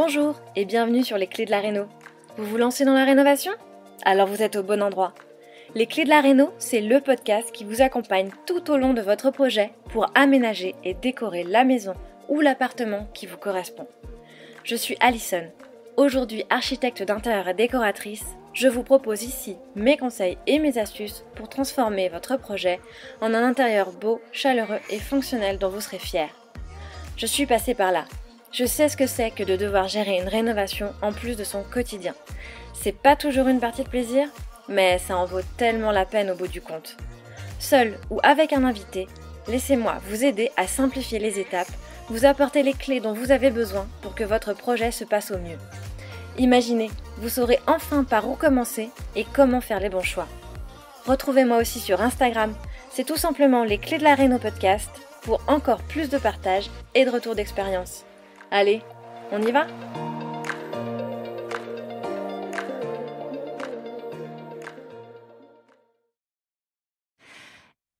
Bonjour et bienvenue sur les clés de la réno. Vous vous lancez dans la rénovation ? Alors vous êtes au bon endroit. Les clés de la réno, c'est le podcast qui vous accompagne tout au long de votre projet pour aménager et décorer la maison ou l'appartement qui vous correspond. Je suis Alison, aujourd'hui architecte d'intérieur et décoratrice. Je vous propose ici mes conseils et mes astuces pour transformer votre projet en un intérieur beau, chaleureux et fonctionnel dont vous serez fiers. Je suis passée par là. Je sais ce que c'est que de devoir gérer une rénovation en plus de son quotidien. C'est pas toujours une partie de plaisir, mais ça en vaut tellement la peine au bout du compte. Seul ou avec un invité, laissez-moi vous aider à simplifier les étapes, vous apporter les clés dont vous avez besoin pour que votre projet se passe au mieux. Imaginez, vous saurez enfin par où commencer et comment faire les bons choix. Retrouvez-moi aussi sur Instagram, c'est tout simplement les clés de la réno podcast pour encore plus de partage et de retour d'expérience. Allez, on y va ?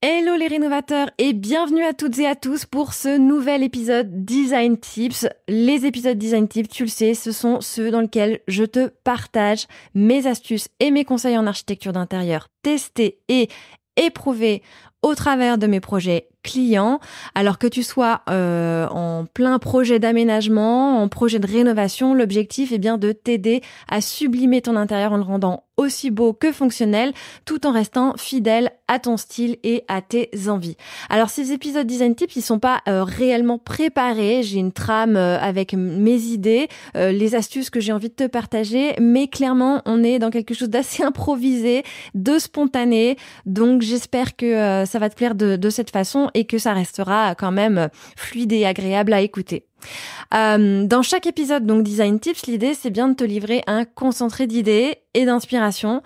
Hello les rénovateurs et bienvenue à toutes et à tous pour ce nouvel épisode Design Tips. Les épisodes Design Tips, tu le sais, ce sont ceux dans lesquels je te partage mes astuces et mes conseils en architecture d'intérieur testés et éprouvés au travers de mes projets clients. Alors que tu sois en plein projet d'aménagement, en projet de rénovation, l'objectif est bien de t'aider à sublimer ton intérieur en le rendant aussi beau que fonctionnel, tout en restant fidèle à ton style et à tes envies. Alors ces épisodes Design Tips, ils sont pas réellement préparés. J'ai une trame avec mes idées, les astuces que j'ai envie de te partager, mais clairement on est dans quelque chose d'assez improvisé, de spontané. Donc j'espère que ça va te plaire de cette façon et que ça restera quand même fluide et agréable à écouter. Dans chaque épisode donc Design Tips, l'idée c'est bien de te livrer un concentré d'idées et d'inspiration,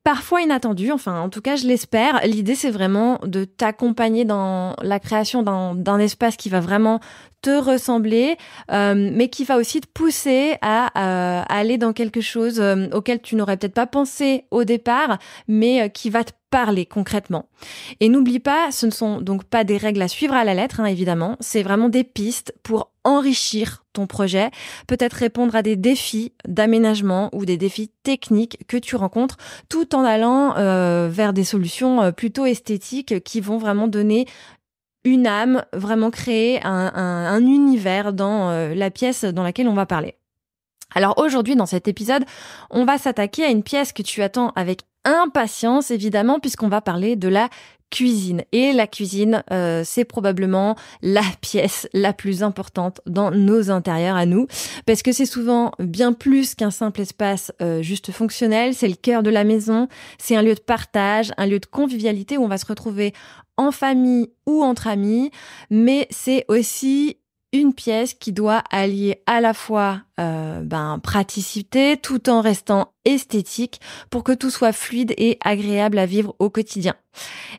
parfois inattendues, enfin en tout cas je l'espère. L'idée c'est vraiment de t'accompagner dans la création d'un espace qui va vraiment te ressembler, mais qui va aussi te pousser à aller dans quelque chose auquel tu n'aurais peut-être pas pensé au départ, mais qui va te parler concrètement. Et n'oublie pas, ce ne sont donc pas des règles à suivre à la lettre, évidemment, c'est vraiment des pistes pour enrichir ton projet, peut-être répondre à des défis d'aménagement ou des défis techniques que tu rencontres, tout en allant vers des solutions plutôt esthétiques qui vont vraiment donner une âme, vraiment créer un univers dans la pièce dans laquelle on va parler. Alors aujourd'hui, dans cet épisode, on va s'attaquer à une pièce que tu attends avec impatience, évidemment, puisqu'on va parler de la cuisine. Et la cuisine, c'est probablement la pièce la plus importante dans nos intérieurs à nous, parce que c'est souvent bien plus qu'un simple espace juste fonctionnel. C'est le cœur de la maison, c'est un lieu de partage, un lieu de convivialité où on va se retrouver en famille ou entre amis, mais c'est aussi une pièce qui doit allier à la fois praticité tout en restant esthétique pour que tout soit fluide et agréable à vivre au quotidien.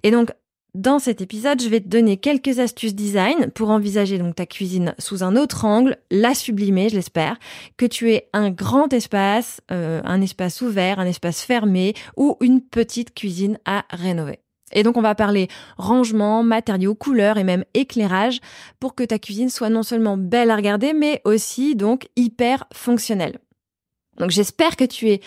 Et donc, dans cet épisode, je vais te donner quelques astuces design pour envisager donc ta cuisine sous un autre angle, la sublimer, je l'espère, que tu aies un grand espace, un espace ouvert, un espace fermé ou une petite cuisine à rénover. Et donc, on va parler rangement, matériaux, couleurs et même éclairage pour que ta cuisine soit non seulement belle à regarder, mais aussi donc hyper fonctionnelle. Donc, j'espère que tu es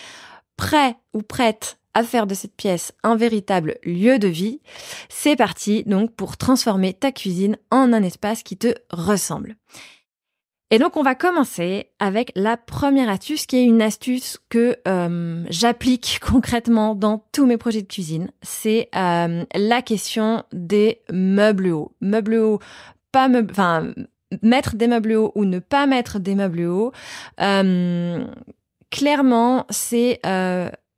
prêt ou prête à faire de cette pièce un véritable lieu de vie. C'est parti donc pour transformer ta cuisine en un espace qui te ressemble. Et donc, on va commencer avec la première astuce qui est une astuce que j'applique concrètement dans tous mes projets de cuisine. C'est la question des meubles hauts. Meubles hauts, mettre des meubles hauts ou ne pas mettre des meubles hauts. Clairement, c'est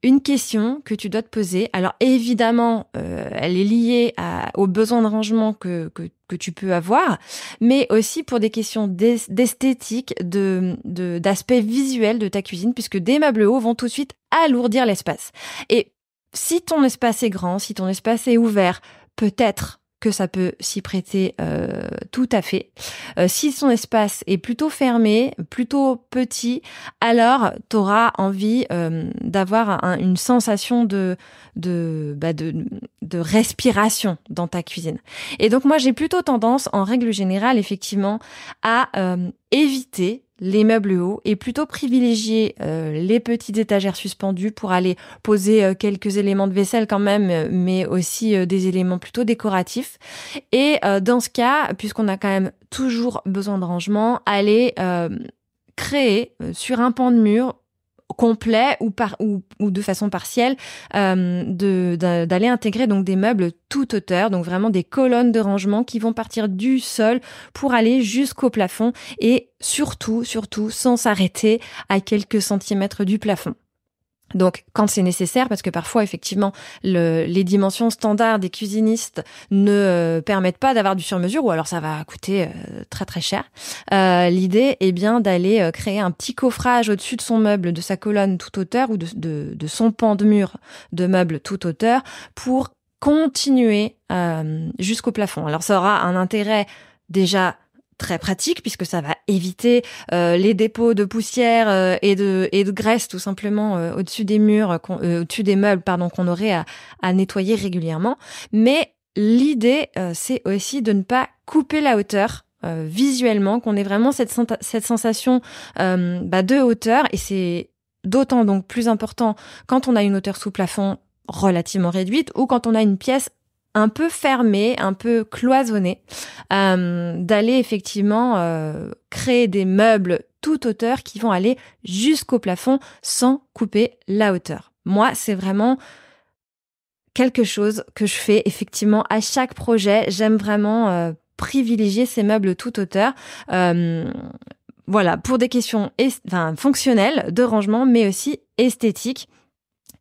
une question que tu dois te poser. Alors évidemment, elle est liée aux besoins de rangement que tu peux avoir, mais aussi pour des questions d'esthétique, d'aspect visuel de ta cuisine, puisque des meubles hauts vont tout de suite alourdir l'espace. Et si ton espace est grand, si ton espace est ouvert, peut-être que ça peut s'y prêter tout à fait. Si son espace est plutôt fermé, plutôt petit, alors tu auras envie d'avoir une sensation de respiration dans ta cuisine. Et donc moi j'ai plutôt tendance, en règle générale, effectivement, à éviter les meubles hauts et plutôt privilégier les petites étagères suspendues pour aller poser quelques éléments de vaisselle quand même, mais aussi des éléments plutôt décoratifs. Et dans ce cas, puisqu'on a quand même toujours besoin de rangement, aller créer sur un pan de mur complet ou de façon partielle, d'aller intégrer donc des meubles toute hauteur, donc vraiment des colonnes de rangement qui vont partir du sol pour aller jusqu'au plafond et surtout sans s'arrêter à quelques centimètres du plafond. Donc, quand c'est nécessaire, parce que parfois, effectivement, les dimensions standards des cuisinistes ne permettent pas d'avoir du sur-mesure, ou alors ça va coûter très très cher. L'idée est bien d'aller créer un petit coffrage au-dessus de son meuble, de sa colonne toute hauteur, ou de son pan de mur de meuble toute hauteur, pour continuer jusqu'au plafond. Alors, ça aura un intérêt déjà très pratique puisque ça va éviter les dépôts de poussière et de graisse tout simplement au-dessus des murs, au-dessus des meubles qu'on aurait à nettoyer régulièrement. Mais l'idée c'est aussi de ne pas couper la hauteur visuellement, qu'on ait vraiment cette sensation de hauteur, et c'est d'autant donc plus important quand on a une hauteur sous plafond relativement réduite ou quand on a une pièce un peu fermé, un peu cloisonné, d'aller effectivement créer des meubles toute hauteur qui vont aller jusqu'au plafond sans couper la hauteur. Moi, c'est vraiment quelque chose que je fais effectivement à chaque projet. J'aime vraiment privilégier ces meubles toute hauteur. Voilà, pour des questions fonctionnelles, de rangement, mais aussi esthétiques,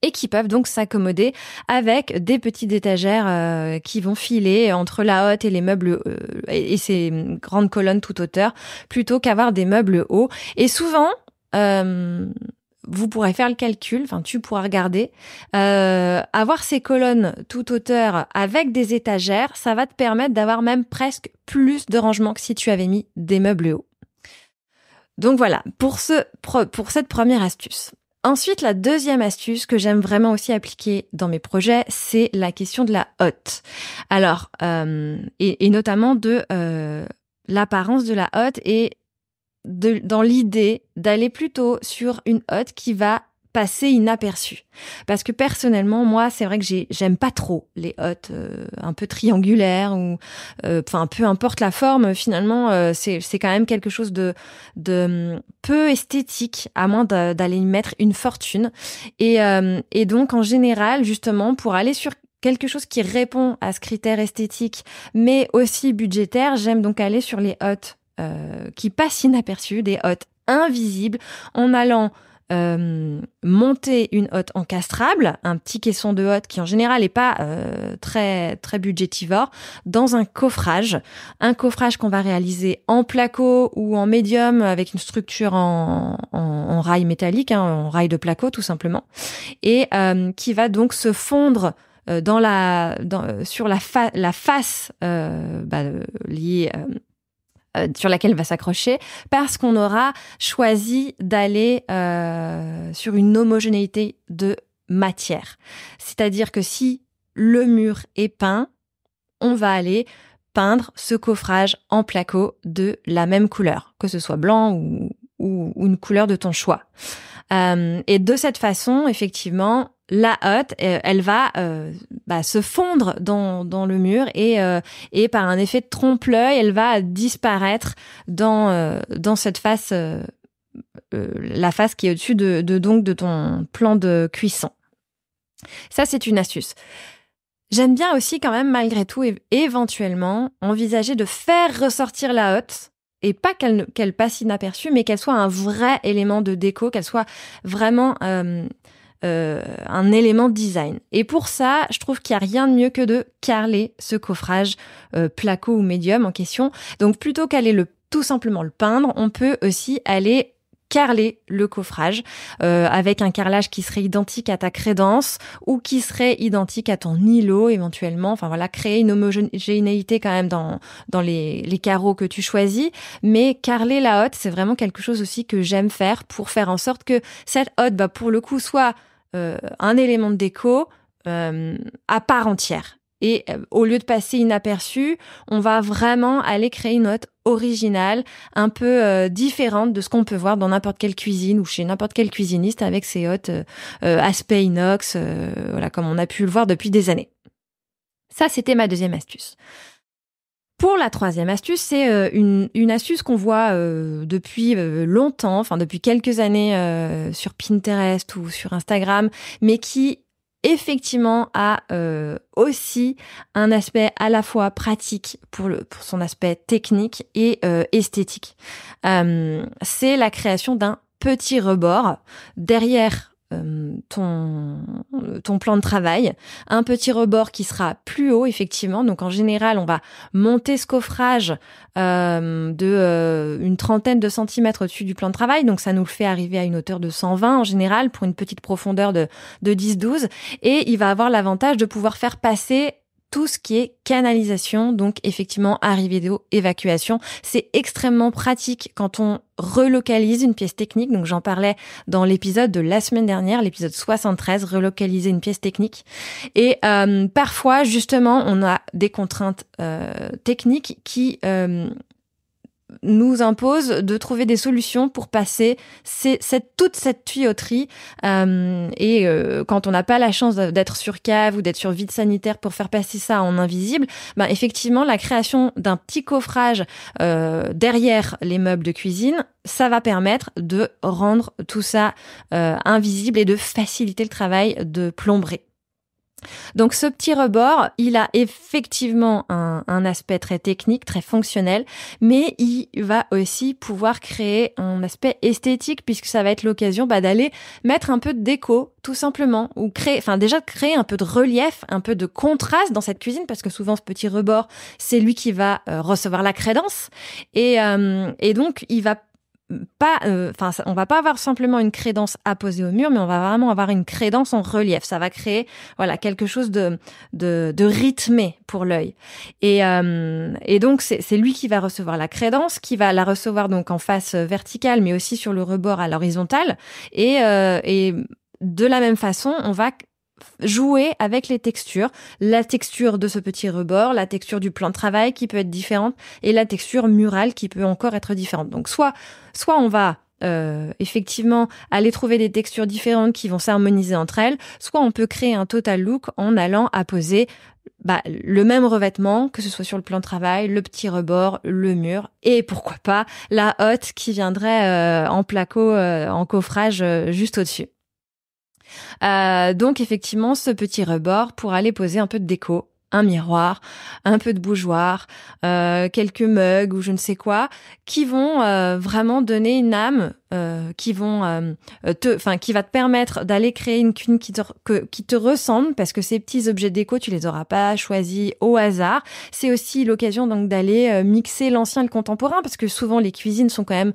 et qui peuvent donc s'accommoder avec des petites étagères qui vont filer entre la hotte et les meubles et ces grandes colonnes toute hauteur, plutôt qu'avoir des meubles hauts. Et souvent, vous pourrez faire le calcul, tu pourras regarder, avoir ces colonnes toute hauteur avec des étagères, ça va te permettre d'avoir même presque plus de rangement que si tu avais mis des meubles hauts. Donc voilà, pour cette première astuce. Ensuite, la deuxième astuce que j'aime vraiment aussi appliquer dans mes projets, c'est la question de la hotte. Alors, et notamment de l'apparence de la hotte et dans l'idée d'aller plutôt sur une hotte qui va passer inaperçue. Parce que personnellement, moi, c'est vrai que j'aime pas trop les hottes un peu triangulaires ou peu importe la forme, finalement, c'est quand même quelque chose de peu esthétique, à moins d'aller y mettre une fortune. Et donc, en général, justement, pour aller sur quelque chose qui répond à ce critère esthétique, mais aussi budgétaire, j'aime donc aller sur les hottes qui passent inaperçues, des hottes invisibles, en allant monter une hotte encastrable, un petit caisson de hotte qui en général n'est pas très très budgétivore, dans un coffrage qu'on va réaliser en placo ou en médium avec une structure en rail métallique, en rail de placo tout simplement, et qui va donc se fondre sur la face liée sur laquelle va s'accrocher, parce qu'on aura choisi d'aller sur une homogénéité de matière. C'est-à-dire que si le mur est peint, on va aller peindre ce coffrage en placo de la même couleur, que ce soit blanc ou une couleur de ton choix. Et de cette façon, effectivement, la hotte, elle va se fondre dans le mur et par un effet de trompe-l'œil, elle va disparaître dans cette face, la face qui est au-dessus de ton plan de cuisson. Ça, c'est une astuce. J'aime bien aussi quand même, malgré tout, éventuellement, envisager de faire ressortir la hotte, et pas qu'elle passe inaperçue, mais qu'elle soit un vrai élément de déco, qu'elle soit vraiment un élément de design. Et pour ça, je trouve qu'il n'y a rien de mieux que de carreler ce coffrage placo ou médium en question. Donc plutôt qu'aller tout simplement le peindre, on peut aussi aller carreler le coffrage avec un carrelage qui serait identique à ta crédence ou qui serait identique à ton îlot éventuellement. Enfin voilà, créer une homogénéité quand même dans les carreaux que tu choisis. Mais carreler la hotte, c'est vraiment quelque chose aussi que j'aime faire pour faire en sorte que cette hotte, pour le coup, soit un élément de déco à part entière. Et au lieu de passer inaperçu, on va vraiment aller créer une hotte originale, un peu différente de ce qu'on peut voir dans n'importe quelle cuisine ou chez n'importe quel cuisiniste avec ses hottes aspect inox, voilà, comme on a pu le voir depuis des années. Ça, c'était ma deuxième astuce. Pour la troisième astuce, c'est une astuce qu'on voit depuis longtemps, enfin depuis quelques années sur Pinterest ou sur Instagram, mais qui effectivement a aussi un aspect à la fois pratique pour son aspect technique et esthétique. C'est la création d'un petit rebord derrière ton plan de travail, un petit rebord qui sera plus haut effectivement. Donc en général, on va monter ce coffrage de une trentaine de centimètres au-dessus du plan de travail. Donc ça nous le fait arriver à une hauteur de 120 en général pour une petite profondeur de 10-12. Et il va avoir l'avantage de pouvoir faire passer tout ce qui est canalisation, donc effectivement arrivée d'eau, évacuation. C'est extrêmement pratique quand on relocalise une pièce technique. Donc j'en parlais dans l'épisode de la semaine dernière, l'épisode 73, relocaliser une pièce technique. Et parfois, justement, on a des contraintes techniques qui nous impose de trouver des solutions pour passer toute cette tuyauterie. Et quand on n'a pas la chance d'être sur cave ou d'être sur vide sanitaire pour faire passer ça en invisible, ben effectivement, la création d'un petit coffrage derrière les meubles de cuisine, ça va permettre de rendre tout ça invisible et de faciliter le travail de plomberie. Donc ce petit rebord, il a effectivement un aspect très technique, très fonctionnel, mais il va aussi pouvoir créer un aspect esthétique puisque ça va être l'occasion d'aller mettre un peu de déco tout simplement, ou créer un peu de relief, un peu de contraste dans cette cuisine parce que souvent ce petit rebord, c'est lui qui va recevoir la crédence et donc il va on va pas avoir simplement une crédence apposée au mur, mais on va vraiment avoir une crédence en relief. Ça va créer, voilà, quelque chose de rythmé pour l'œil. Et donc c'est lui qui va recevoir la crédence, qui va la recevoir donc en face verticale, mais aussi sur le rebord à l'horizontale. Et de la même façon, on va jouer avec les textures, la texture de ce petit rebord, la texture du plan de travail qui peut être différente et la texture murale qui peut encore être différente. Donc soit on va effectivement aller trouver des textures différentes qui vont s'harmoniser entre elles, soit on peut créer un total look en allant apposer le même revêtement, que ce soit sur le plan de travail, le petit rebord, le mur, et pourquoi pas la hotte qui viendrait en placo, en coffrage juste au-dessus. Donc effectivement, ce petit rebord pour aller poser un peu de déco, un miroir, un peu de bougeoir, quelques mugs ou je ne sais quoi, qui vont vraiment donner une âme, qui va te permettre d'aller créer une cuisine qui te ressemble, parce que ces petits objets déco, tu les auras pas choisis au hasard. C'est aussi l'occasion donc d'aller mixer l'ancien et le contemporain, parce que souvent les cuisines sont quand même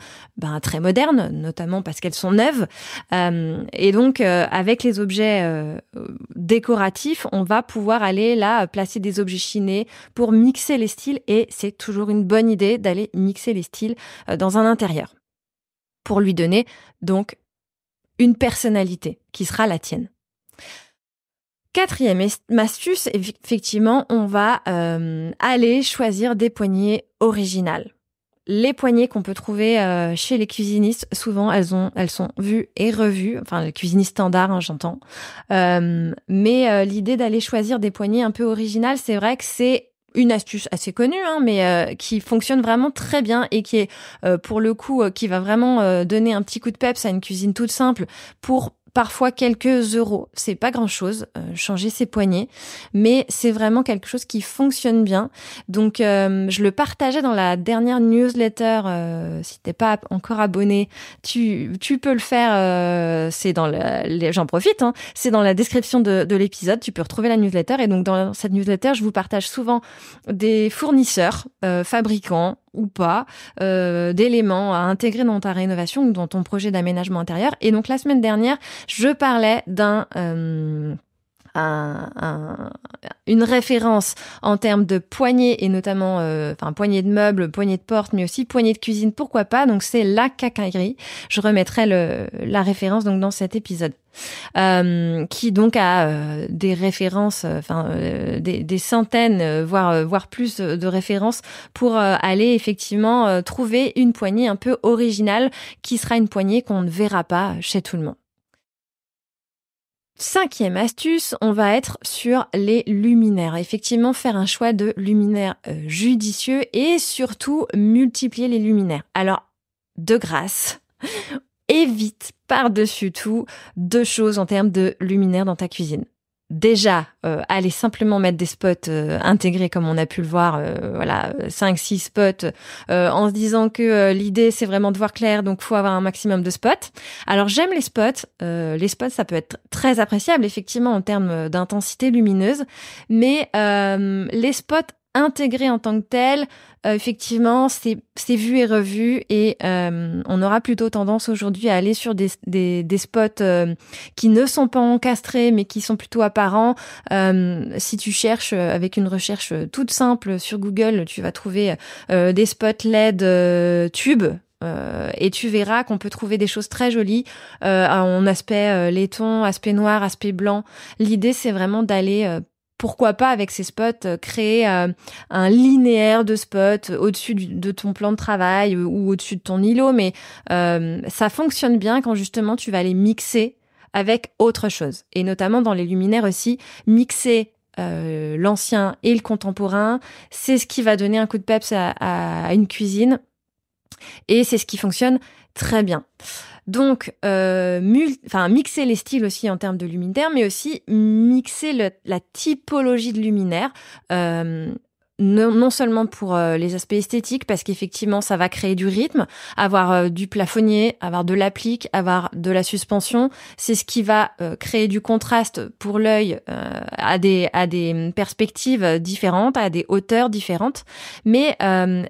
très modernes, notamment parce qu'elles sont neuves. Et donc avec les objets décoratifs, on va pouvoir aller là placer des objets chinés pour mixer les styles, et c'est toujours une bonne idée d'aller mixer les styles dans un intérieur, pour lui donner donc une personnalité qui sera la tienne. Quatrième astuce, effectivement, on va aller choisir des poignées originales. Les poignées qu'on peut trouver chez les cuisinistes, souvent elles sont vues et revues, enfin les cuisinistes standards, j'entends. Mais l'idée d'aller choisir des poignées un peu originales, c'est vrai que c'est une astuce assez connue, mais qui fonctionne vraiment très bien et qui est pour le coup qui va vraiment donner un petit coup de peps à une cuisine toute simple pour parfois quelques euros. C'est pas grand-chose, changer ses poignées, mais c'est vraiment quelque chose qui fonctionne bien. Donc je le partageais dans la dernière newsletter. Si t'es pas encore abonné, tu peux le faire. C'est dans j'en profite. C'est dans la description de l'épisode. Tu peux retrouver la newsletter. Et donc dans cette newsletter, je vous partage souvent des fournisseurs, fabricants ou pas, d'éléments à intégrer dans ta rénovation ou dans ton projet d'aménagement intérieur. Et donc la semaine dernière, je parlais d'un une référence en termes de poignée et notamment poignée de meubles, poignée de porte, mais aussi poignée de cuisine, pourquoi pas. Donc c'est La Quincaillerie. Je remettrai la référence donc dans cet épisode. Qui donc a des références, des centaines, voire plus de références pour aller effectivement trouver une poignée un peu originale qui sera une poignée qu'on ne verra pas chez tout le monde. 5e astuce, on va être sur les luminaires. Effectivement, faire un choix de luminaires judicieux et surtout multiplier les luminaires. Alors, de grâce, évite par-dessus tout 2 choses en termes de luminaires dans ta cuisine. Déjà, aller simplement mettre des spots intégrés comme on a pu le voir, 5-6 spots en se disant que l'idée c'est vraiment de voir clair, donc faut avoir un maximum de spots. Alors j'aime les spots. Les spots ça peut être très appréciable effectivement en termes d'intensité lumineuse, mais les spots intégrés en tant que tels, effectivement, c'est vu et revu et on aura plutôt tendance aujourd'hui à aller sur des spots qui ne sont pas encastrés mais qui sont plutôt apparents. Si tu cherches avec une recherche toute simple sur Google, tu vas trouver des spots LED tubes. Et tu verras qu'on peut trouver des choses très jolies en aspect laiton, aspect noir, aspect blanc. L'idée, c'est vraiment d'aller pourquoi pas avec ces spots créer un linéaire de spots au-dessus de ton plan de travail ou au-dessus de ton îlot, mais ça fonctionne bien quand justement tu vas les mixer avec autre chose. Et notamment dans les luminaires aussi, mixer l'ancien et le contemporain, c'est ce qui va donner un coup de peps à une cuisine et c'est ce qui fonctionne très bien. Donc, mixer les styles aussi en termes de luminaire, mais aussi mixer la typologie de luminaire, non seulement pour les aspects esthétiques, parce qu'effectivement, ça va créer du rythme, avoir du plafonnier, avoir de l'applique, avoir de la suspension. C'est ce qui va créer du contraste pour l'œil à des perspectives différentes, à des hauteurs différentes. Mais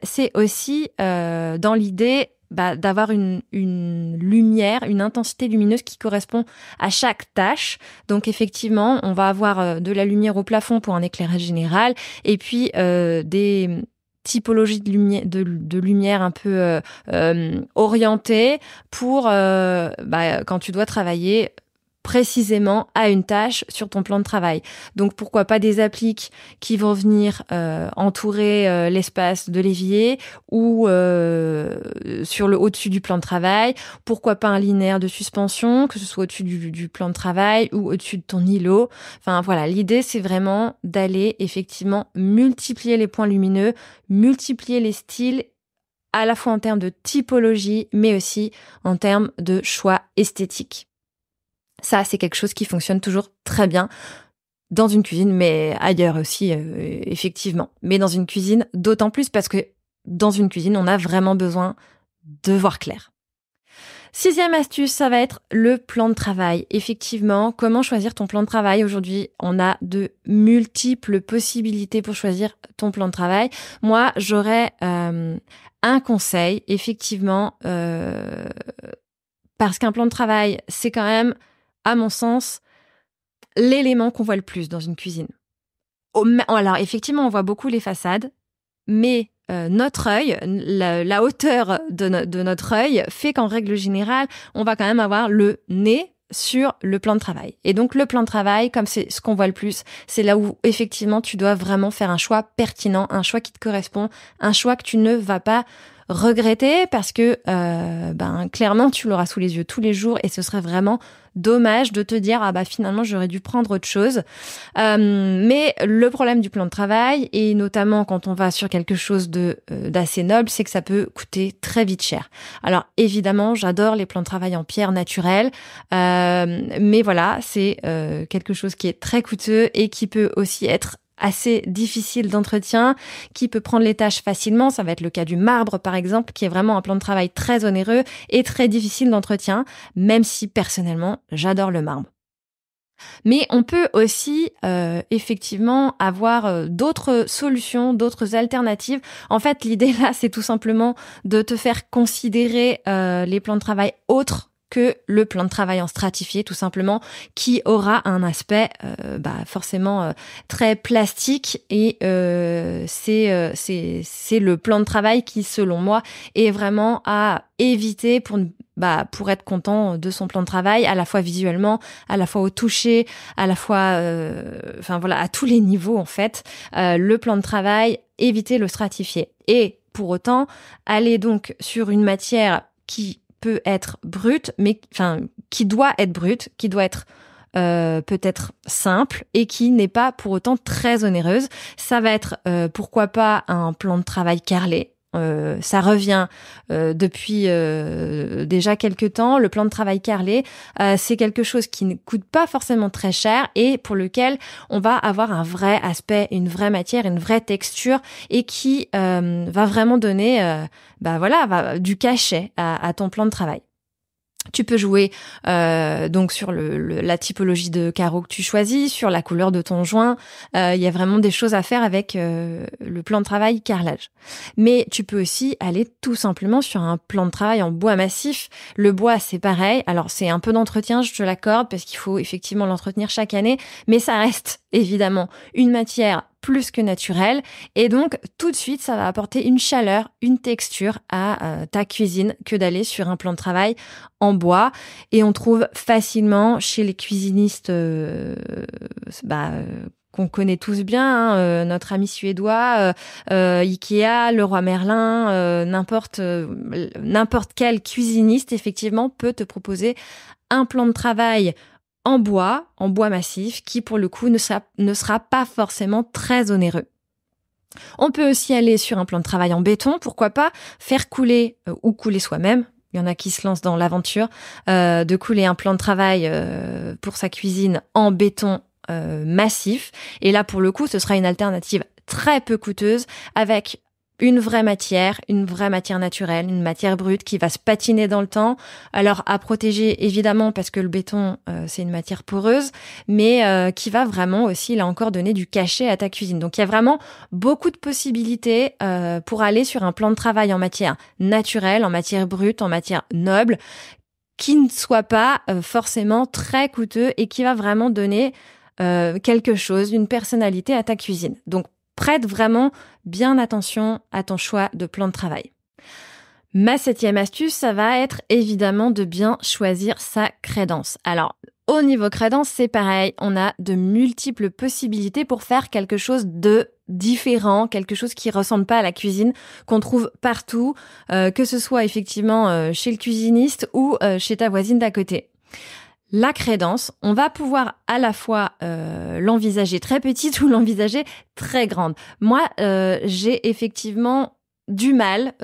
c'est aussi dans l'idée d'avoir une lumière, une intensité lumineuse qui correspond à chaque tâche. Donc effectivement, on va avoir de la lumière au plafond pour un éclairage général et puis des typologies de lumière un peu orientées pour quand tu dois travailler précisément à une tâche sur ton plan de travail. Donc pourquoi pas des appliques qui vont venir entourer l'espace de l'évier ou sur le au-dessus du plan de travail. Pourquoi pas un linéaire de suspension, que ce soit au-dessus du plan de travail ou au-dessus de ton îlot. Enfin voilà, l'idée c'est vraiment d'aller effectivement multiplier les points lumineux, multiplier les styles à la fois en termes de typologie mais aussi en termes de choix esthétique. Ça, c'est quelque chose qui fonctionne toujours très bien dans une cuisine, mais ailleurs aussi, effectivement. Mais dans une cuisine, d'autant plus parce que dans une cuisine, on a vraiment besoin de voir clair. 6e astuce, ça va être le plan de travail. Effectivement, comment choisir ton plan de travail? Aujourd'hui, on a de multiples possibilités pour choisir ton plan de travail. Moi, j'aurais un conseil, effectivement, parce qu'un plan de travail, c'est quand même à mon sens, l'élément qu'on voit le plus dans une cuisine. Alors, effectivement, on voit beaucoup les façades, mais notre œil, la hauteur de notre œil fait qu'en règle générale, on va quand même avoir le nez sur le plan de travail. Et donc, le plan de travail, comme c'est ce qu'on voit le plus, c'est là où, effectivement, tu dois vraiment faire un choix pertinent, un choix qui te correspond, un choix que tu ne vas pas regretter parce que clairement tu l'auras sous les yeux tous les jours et ce serait vraiment dommage de te dire finalement j'aurais dû prendre autre chose. Mais le problème du plan de travail et notamment quand on va sur quelque chose d'assez noble, c'est que ça peut coûter très vite cher. Alors évidemment, j'adore les plans de travail en pierre naturelle, mais voilà, c'est quelque chose qui est très coûteux et qui peut aussi être assez difficile d'entretien, qui peut prendre les tâches facilement. Ça va être le cas du marbre, par exemple, qui est vraiment un plan de travail très onéreux et très difficile d'entretien, même si, personnellement, j'adore le marbre. Mais on peut aussi effectivement avoir d'autres solutions, d'autres alternatives. En fait, l'idée là, c'est tout simplement de te faire considérer les plans de travail autres que le plan de travail en stratifié, tout simplement, qui aura un aspect forcément très plastique et c'est le plan de travail qui, selon moi, est vraiment à éviter pour être content de son plan de travail, à la fois visuellement, à la fois au toucher, à la fois, à tous les niveaux en fait. Le plan de travail, éviter le stratifié. Et pour autant, aller donc sur une matière qui peut être brute, qui doit être brute, qui doit être peut-être simple et qui n'est pas pour autant très onéreuse. Ça va être pourquoi pas un plan de travail carrelé. Ça revient depuis déjà quelques temps. Le plan de travail carrelé, c'est quelque chose qui ne coûte pas forcément très cher et pour lequel on va avoir un vrai aspect, une vraie matière, une vraie texture et qui va vraiment donner du cachet à ton plan de travail. Tu peux jouer donc sur la typologie de carreaux que tu choisis, sur la couleur de ton joint. Il y a vraiment des choses à faire avec le plan de travail carrelage. Mais tu peux aussi aller tout simplement sur un plan de travail en bois massif. Le bois, c'est pareil. Alors, c'est un peu d'entretien, je te l'accorde, parce qu'il faut effectivement l'entretenir chaque année. Mais ça reste évidemment une matière plus que naturelle. Et donc, tout de suite, ça va apporter une chaleur, une texture à ta cuisine que d'aller sur un plan de travail en bois. Et on trouve facilement chez les cuisinistes qu'on connaît tous bien, notre ami suédois, Ikea, Leroy Merlin, n'importe quel cuisiniste, effectivement, peut te proposer un plan de travail en bois massif, qui pour le coup ne sera pas forcément très onéreux. On peut aussi aller sur un plan de travail en béton, pourquoi pas, faire couler ou couler soi-même. Il y en a qui se lancent dans l'aventure de couler un plan de travail pour sa cuisine en béton massif. Et là, pour le coup, ce sera une alternative très peu coûteuse avec une vraie matière naturelle, une matière brute qui va se patiner dans le temps. Alors à protéger évidemment parce que le béton c'est une matière poreuse, mais qui va vraiment aussi là encore donner du cachet à ta cuisine. Donc il y a vraiment beaucoup de possibilités pour aller sur un plan de travail en matière naturelle, en matière brute, en matière noble, qui ne soit pas forcément très coûteux et qui va vraiment donner quelque chose, une personnalité à ta cuisine. Donc prête vraiment bien attention à ton choix de plan de travail. Ma 7e astuce, ça va être évidemment de bien choisir sa crédence. Alors, au niveau crédence, c'est pareil, on a de multiples possibilités pour faire quelque chose de différent, quelque chose qui ressemble pas à la cuisine qu'on trouve partout, que ce soit effectivement chez le cuisiniste ou chez ta voisine d'à côté. La crédence, on va pouvoir à la fois l'envisager très petite ou l'envisager très grande. Moi, j'ai effectivement du mal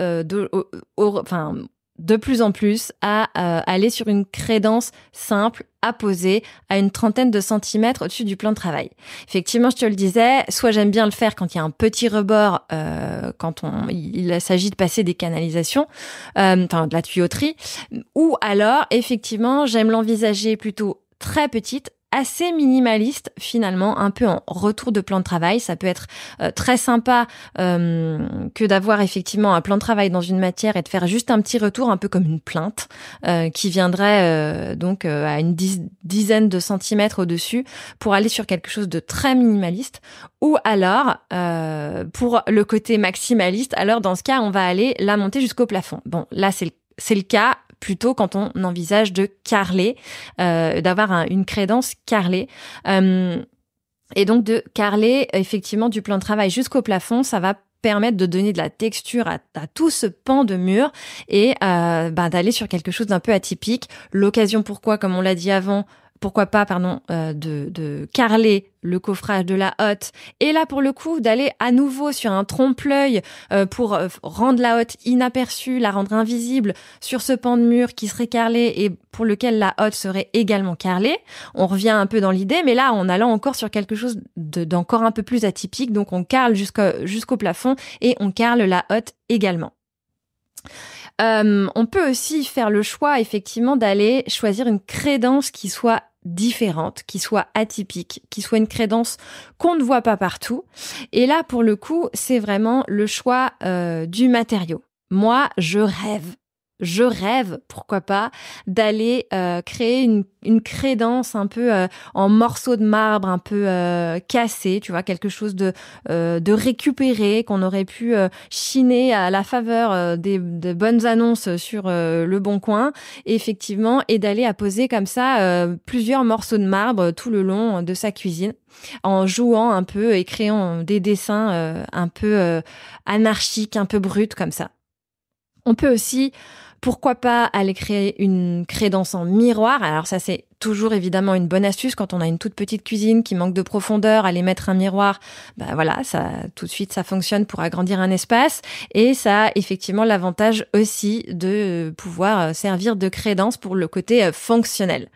de plus en plus à aller sur une crédence simple, à poser à une trentaine de centimètres au-dessus du plan de travail. Effectivement, je te le disais, soit j'aime bien le faire quand il y a un petit rebord, quand il s'agit de passer des canalisations, de la tuyauterie, ou alors, effectivement, j'aime l'envisager plutôt très petite, assez minimaliste finalement, un peu en retour de plan de travail. Ça peut être très sympa que d'avoir effectivement un plan de travail dans une matière et de faire juste un petit retour, un peu comme une plainte qui viendrait à une dizaine de centimètres au-dessus pour aller sur quelque chose de très minimaliste. Ou alors, pour le côté maximaliste, alors dans ce cas, on va aller la monter jusqu'au plafond. Bon, là, c'est le cas plutôt quand on envisage de carreler, d'avoir une crédence carrelée. Et donc de carreler effectivement du plan de travail jusqu'au plafond, ça va permettre de donner de la texture à tout ce pan de mur et d'aller sur quelque chose d'un peu atypique. L'occasion comme on l'a dit avant, pourquoi pas, de carreler le coffrage de la hotte. Et là, pour le coup, d'aller à nouveau sur un trompe-l'œil pour rendre la hotte inaperçue, la rendre invisible sur ce pan de mur qui serait carrelé et pour lequel la hotte serait également carrelée. On revient un peu dans l'idée, mais là, en allant encore sur quelque chose d'encore un peu plus atypique. Donc, on carle jusqu'au plafond et on carle la hotte également. On peut aussi faire le choix, effectivement, d'aller choisir une crédence qui soit différente, qui soit atypique, qui soit une crédence qu'on ne voit pas partout. Et là, pour le coup, c'est vraiment le choix du matériau. Moi, je rêve je rêve, pourquoi pas, d'aller créer une crédence un peu en morceaux de marbre, un peu cassé, tu vois, quelque chose de récupéré qu'on aurait pu chiner à la faveur de bonnes annonces sur Le Bon Coin, effectivement, et d'aller apposer comme ça plusieurs morceaux de marbre tout le long de sa cuisine, en jouant un peu et créant des dessins un peu anarchiques, un peu bruts comme ça. On peut aussi, pourquoi pas, aller créer une crédence en miroir. Alors ça, c'est toujours évidemment une bonne astuce quand on a une toute petite cuisine qui manque de profondeur. Aller mettre un miroir, bah voilà, ça tout de suite ça fonctionne pour agrandir un espace, et ça a effectivement l'avantage aussi de pouvoir servir de crédence pour le côté fonctionnel.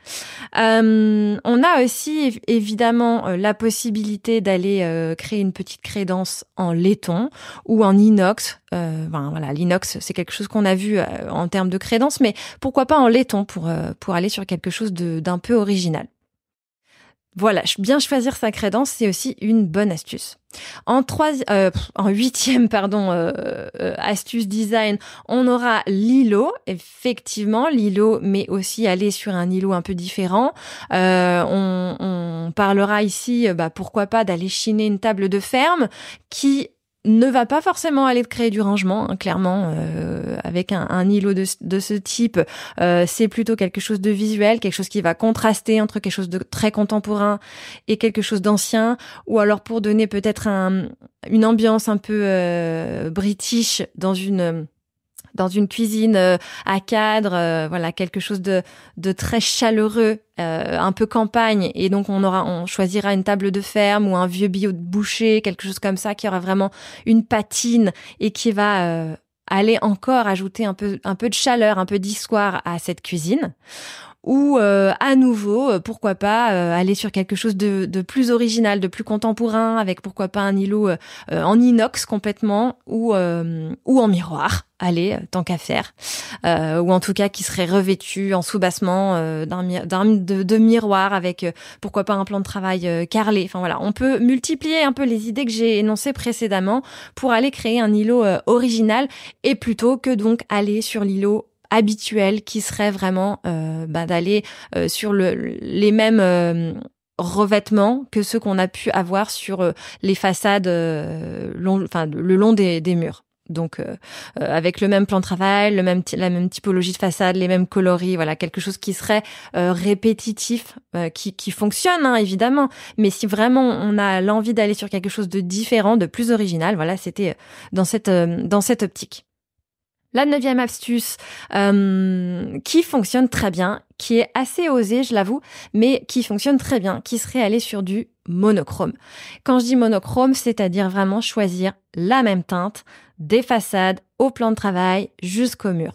On a aussi évidemment la possibilité d'aller créer une petite crédence en laiton ou en inox. Voilà, l'inox, c'est quelque chose qu'on a vu en termes de crédence, mais pourquoi pas en laiton pour aller sur quelque chose d'un peu original. Voilà, bien choisir sa crédence, c'est aussi une bonne astuce. En huitième, astuce design, on aura l'îlot. Effectivement, l'îlot, mais aussi aller sur un îlot un peu différent. On parlera ici, pourquoi pas, d'aller chiner une table de ferme qui ne va pas forcément aller créer du rangement, hein, clairement, avec un îlot de ce type, c'est plutôt quelque chose de visuel, quelque chose qui va contraster entre quelque chose de très contemporain et quelque chose d'ancien, ou alors pour donner peut-être une ambiance un peu british dans une cuisine à cadre, voilà, quelque chose de très chaleureux, un peu campagne, et donc on choisira une table de ferme ou un vieux bio de boucher, quelque chose comme ça qui aura vraiment une patine et qui va aller encore ajouter un peu de chaleur, un peu d'histoire à cette cuisine. Ou à nouveau, pourquoi pas aller sur quelque chose de plus original, de plus contemporain, avec pourquoi pas un îlot en inox complètement, ou en miroir. Allez, tant qu'à faire, ou en tout cas qui serait revêtu en soubassement de miroir avec pourquoi pas un plan de travail carrelé. Enfin voilà, on peut multiplier un peu les idées que j'ai énoncées précédemment pour aller créer un îlot original, et plutôt que donc aller sur l'îlot habituel qui serait vraiment d'aller sur les mêmes revêtements que ceux qu'on a pu avoir sur les façades le long des murs. Donc avec le même plan de travail, la même typologie de façade, les mêmes coloris, voilà, quelque chose qui serait répétitif, qui fonctionne hein, évidemment, mais si vraiment on a l'envie d'aller sur quelque chose de différent, de plus original, voilà, c'était dans cette optique. La 9e astuce qui fonctionne très bien, qui est assez osée, je l'avoue, mais qui fonctionne très bien, qui serait aller sur du monochrome. Quand je dis monochrome, c'est-à-dire vraiment choisir la même teinte des façades au plan de travail jusqu'au mur.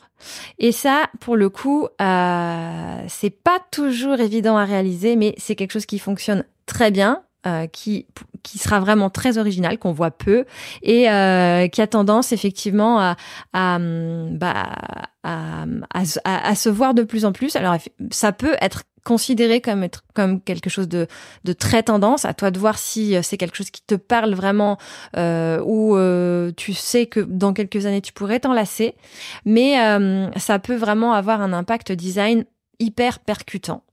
Et ça, pour le coup, c'est pas toujours évident à réaliser, mais c'est quelque chose qui fonctionne très bien. Qui sera vraiment très original, qu'on voit peu, et qui a tendance effectivement à se voir de plus en plus. Alors ça peut être considéré comme quelque chose de très tendance. À toi de voir si c'est quelque chose qui te parle vraiment, ou tu sais que dans quelques années tu pourrais t'en lasser, mais ça peut vraiment avoir un impact design hyper percutant.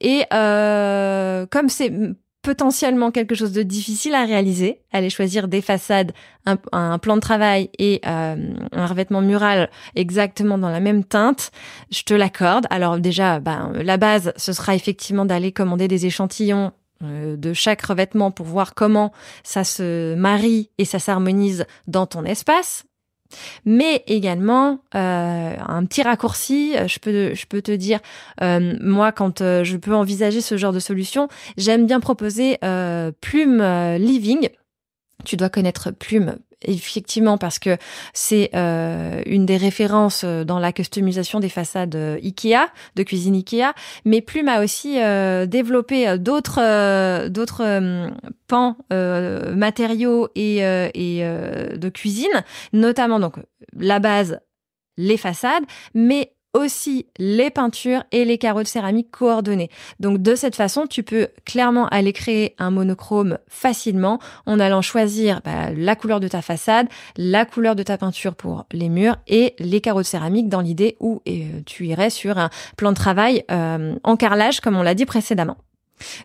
Et comme c'est potentiellement quelque chose de difficile à réaliser, aller choisir des façades, un plan de travail et un revêtement mural exactement dans la même teinte, je te l'accorde. Alors déjà, la base, ce sera effectivement d'aller commander des échantillons de chaque revêtement pour voir comment ça se marie et ça s'harmonise dans ton espace. Mais également un petit raccourci, je peux te dire, moi quand je peux envisager ce genre de solution, j'aime bien proposer Plume Living. Tu dois connaître Plume, effectivement, parce que c'est une des références dans la customisation des façades Ikea, de cuisine Ikea. Mais Plume a aussi développé d'autres pans matériaux et de cuisine, notamment donc la base, les façades, mais aussi les peintures et les carreaux de céramique coordonnés. Donc de cette façon, tu peux clairement aller créer un monochrome facilement en allant choisir la couleur de ta façade, la couleur de ta peinture pour les murs et les carreaux de céramique dans l'idée où tu irais sur un plan de travail en carrelage comme on l'a dit précédemment.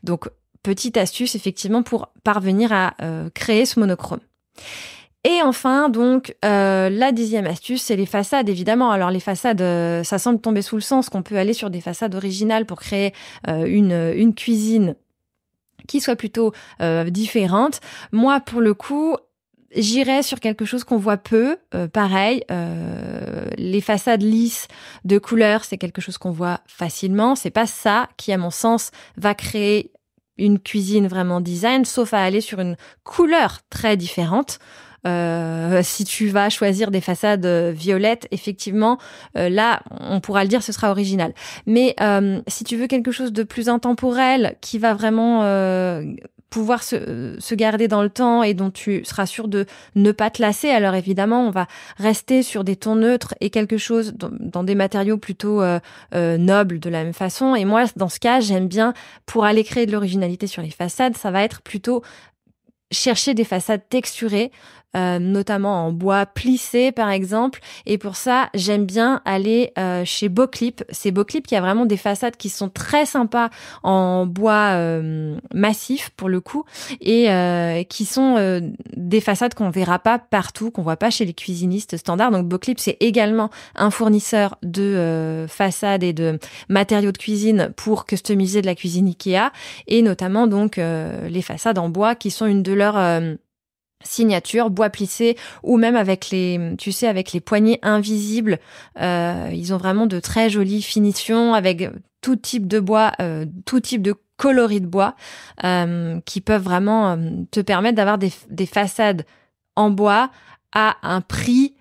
Donc petite astuce effectivement pour parvenir à créer ce monochrome. Et enfin, donc, la 10e astuce, c'est les façades, évidemment. Alors, les façades, ça semble tomber sous le sens qu'on peut aller sur des façades originales pour créer une cuisine qui soit plutôt différente. Moi, pour le coup, j'irais sur quelque chose qu'on voit peu. Pareil, les façades lisses de couleurs, c'est quelque chose qu'on voit facilement. C'est pas ça qui, à mon sens, va créer une cuisine vraiment design, sauf à aller sur une couleur très différente. Si tu vas choisir des façades violettes, effectivement, là, on pourra le dire, ce sera original. Mais si tu veux quelque chose de plus intemporel, qui va vraiment pouvoir se garder dans le temps et dont tu seras sûr de ne pas te lasser, alors évidemment, on va rester sur des tons neutres et quelque chose dans des matériaux plutôt nobles de la même façon. Et moi, dans ce cas, j'aime bien, pour aller créer de l'originalité sur les façades, ça va être plutôt chercher des façades texturées, notamment en bois plissé par exemple, et pour ça j'aime bien aller chez Beauclip. C'est Beauclip qui a vraiment des façades qui sont très sympas en bois massif pour le coup, et qui sont des façades qu'on verra pas partout, qu'on voit pas chez les cuisinistes standards. Donc Beauclip, c'est également un fournisseur de façades et de matériaux de cuisine pour customiser de la cuisine Ikea, et notamment donc les façades en bois qui sont une de leurs signature, bois plissé, ou même avec avec les poignées invisibles. Ils ont vraiment de très jolies finitions avec tout type de bois, tout type de coloris de bois, qui peuvent vraiment te permettre d'avoir des façades en bois à un prix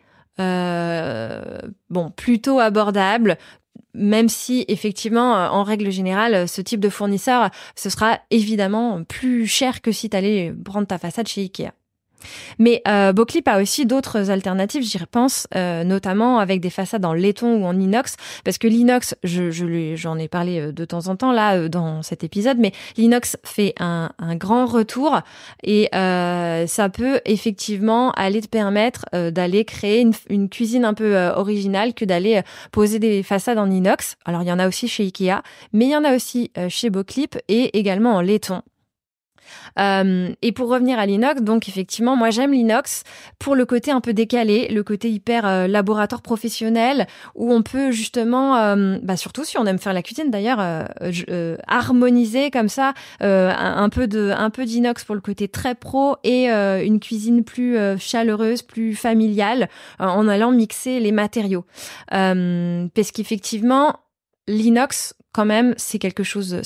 plutôt abordable, même si effectivement, en règle générale, ce type de fournisseur, ce sera évidemment plus cher que si tu allais prendre ta façade chez Ikea. Mais Beauclip a aussi d'autres alternatives, j'y repense, notamment avec des façades en laiton ou en inox, parce que l'inox, j'en ai parlé de temps en temps là dans cet épisode, mais l'inox fait un grand retour et ça peut effectivement aller te permettre d'aller créer une cuisine un peu originale que d'aller poser des façades en inox. Alors il y en a aussi chez Ikea, mais il y en a aussi chez Beauclip et également en laiton. Et pour revenir à l'inox, donc effectivement, moi j'aime l'inox pour le côté un peu décalé, le côté hyper laboratoire professionnel, où on peut justement, surtout si on aime faire la cuisine d'ailleurs, harmoniser comme ça un peu d'inox pour le côté très pro et une cuisine plus chaleureuse, plus familiale, en allant mixer les matériaux. Parce qu'effectivement, l'inox, quand même, c'est quelque chose,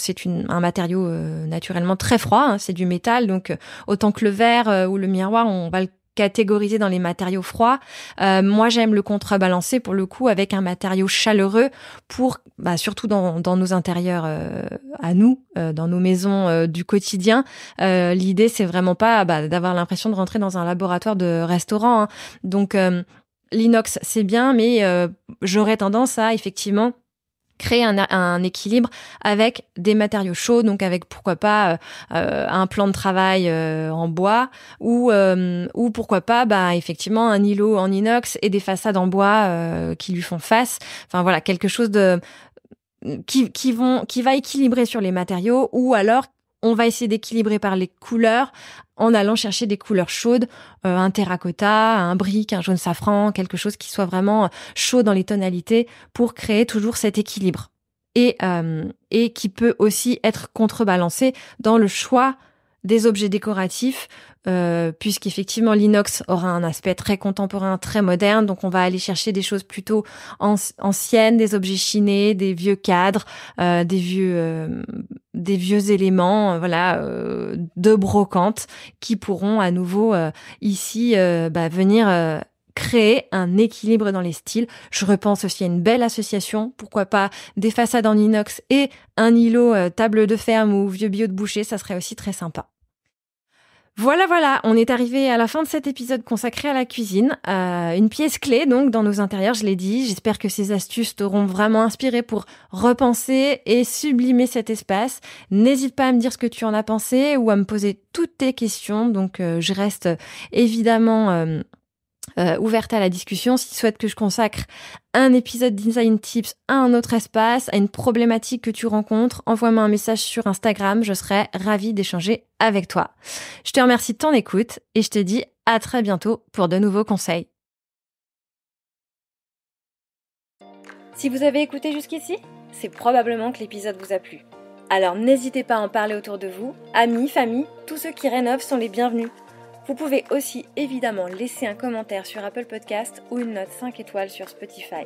un matériau naturellement très froid, hein, c'est du métal, donc autant que le verre ou le miroir, on va le catégoriser dans les matériaux froids. Moi, j'aime le contrebalancer pour le coup avec un matériau chaleureux pour, surtout dans nos intérieurs à nous, dans nos maisons du quotidien. L'idée, c'est vraiment pas d'avoir l'impression de rentrer dans un laboratoire de restaurant, hein. Donc, l'inox, c'est bien, mais j'aurais tendance à effectivement créer un équilibre avec des matériaux chauds, donc avec pourquoi pas un plan de travail en bois ou pourquoi pas effectivement un îlot en inox et des façades en bois qui lui font face. Enfin voilà, quelque chose de qui va équilibrer sur les matériaux, ou alors on va essayer d'équilibrer par les couleurs en allant chercher des couleurs chaudes, un terracotta, un brique, un jaune safran, quelque chose qui soit vraiment chaud dans les tonalités pour créer toujours cet équilibre. Et qui peut aussi être contrebalancé dans le choix des objets décoratifs, puisqu'effectivement l'inox aura un aspect très contemporain, très moderne, donc on va aller chercher des choses plutôt anciennes, des objets chinés, des vieux cadres, des vieux éléments, de brocante, qui pourront à nouveau ici venir créer un équilibre dans les styles. Je repense aussi à une belle association, pourquoi pas des façades en inox et un îlot table de ferme ou vieux bio de boucher, ça serait aussi très sympa. Voilà, on est arrivé à la fin de cet épisode consacré à la cuisine. Une pièce clé donc dans nos intérieurs, je l'ai dit. J'espère que ces astuces t'auront vraiment inspiré pour repenser et sublimer cet espace. N'hésite pas à me dire ce que tu en as pensé ou à me poser toutes tes questions. Donc je reste évidemment ouverte à la discussion. Si tu souhaites que je consacre un épisode Design Tips à un autre espace, à une problématique que tu rencontres, envoie-moi un message sur Instagram, je serai ravie d'échanger avec toi. Je te remercie de ton écoute et je te dis à très bientôt pour de nouveaux conseils. Si vous avez écouté jusqu'ici, c'est probablement que l'épisode vous a plu. Alors n'hésitez pas à en parler autour de vous, amis, famille, tous ceux qui rénovent sont les bienvenus. Vous pouvez aussi évidemment laisser un commentaire sur Apple Podcast ou une note 5 étoiles sur Spotify.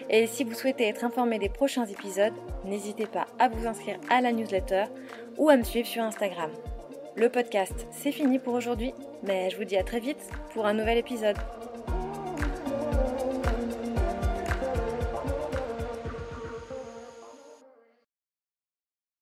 Et si vous souhaitez être informé des prochains épisodes, n'hésitez pas à vous inscrire à la newsletter ou à me suivre sur Instagram. Le podcast, c'est fini pour aujourd'hui, mais je vous dis à très vite pour un nouvel épisode.